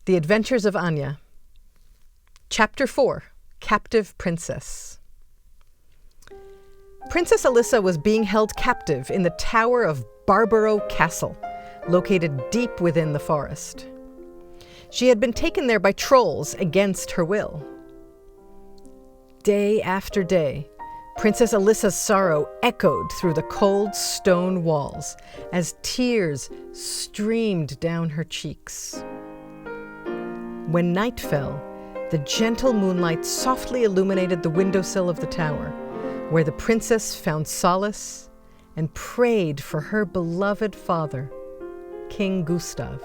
The Adventures of Anya. Chapter 4, Captive Princess. Princess Alyssa was being held captive in the tower of Barbaro Castle, located deep within the forest. She had been taken there by trolls against her will. Day after day, Princess Alyssa's sorrow echoed through the cold stone walls as tears streamed down her cheeks. When night fell, the gentle moonlight softly illuminated the windowsill of the tower, where the princess found solace and prayed for her beloved father, King Gustav.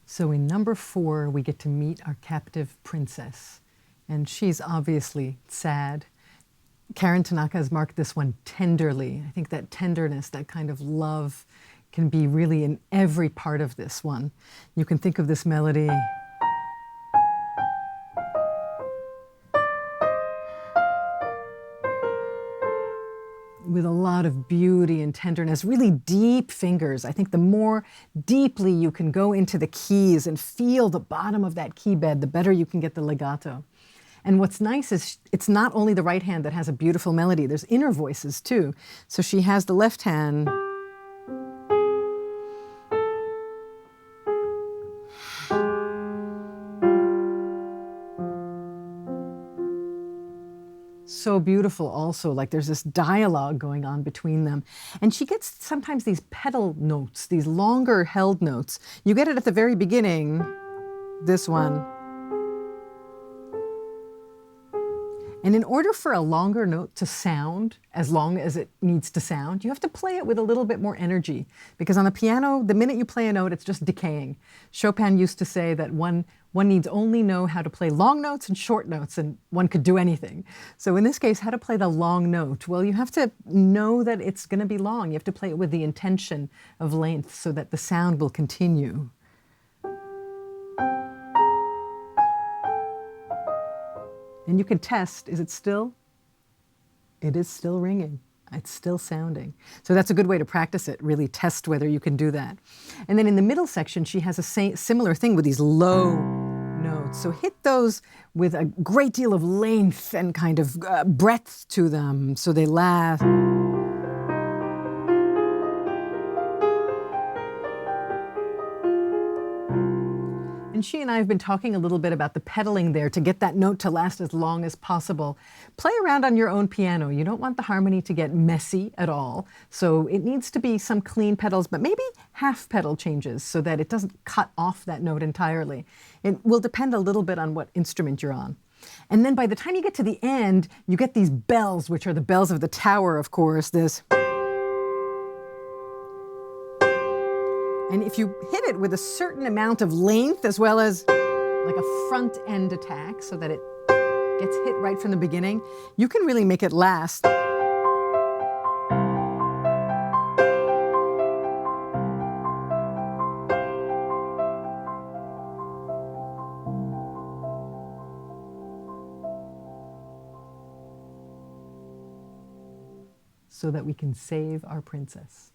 So in number 4, we get to meet our captive princess, and she's obviously sad. Karen Tanaka has marked this one tenderly. I think that tenderness, that kind of love, can be really in every part of this one. You can think of this melody with a lot of beauty and tenderness, really deep fingers. I think the more deeply you can go into the keys and feel the bottom of that key bed, the better you can get the legato. And what's nice is it's not only the right hand that has a beautiful melody, there's inner voices too. So she has the left hand so beautiful also, like there's this dialogue going on between them. And she gets sometimes these pedal notes, these longer held notes. You get it at the very beginning, this one. And in order for a longer note to sound as long as it needs to sound, you have to play it with a little bit more energy. Because on the piano, the minute you play a note, it's just decaying. Chopin used to say that one needs only know how to play long notes and short notes, and one could do anything. So in this case, how to play the long note? Well, you have to know that it's going to be long. You have to play it with the intention of length so that the sound will continue. And you can test, is it still? It is still ringing. It's still sounding. So that's a good way to practice it, really test whether you can do that. And then in the middle section, she has a similar thing with these low notes. So hit those with a great deal of length and kind of breadth to them so they last. And she and I have been talking a little bit about the pedaling there to get that note to last as long as possible. Play around on your own piano. You don't want the harmony to get messy at all. So it needs to be some clean pedals, but maybe half pedal changes so that it doesn't cut off that note entirely. It will depend a little bit on what instrument you're on. And then by the time you get to the end, you get these bells, which are the bells of the tower, of course, this. And if you hit it with a certain amount of length as well as like a front end attack so that it gets hit right from the beginning, you can really make it last. So that we can save our princess.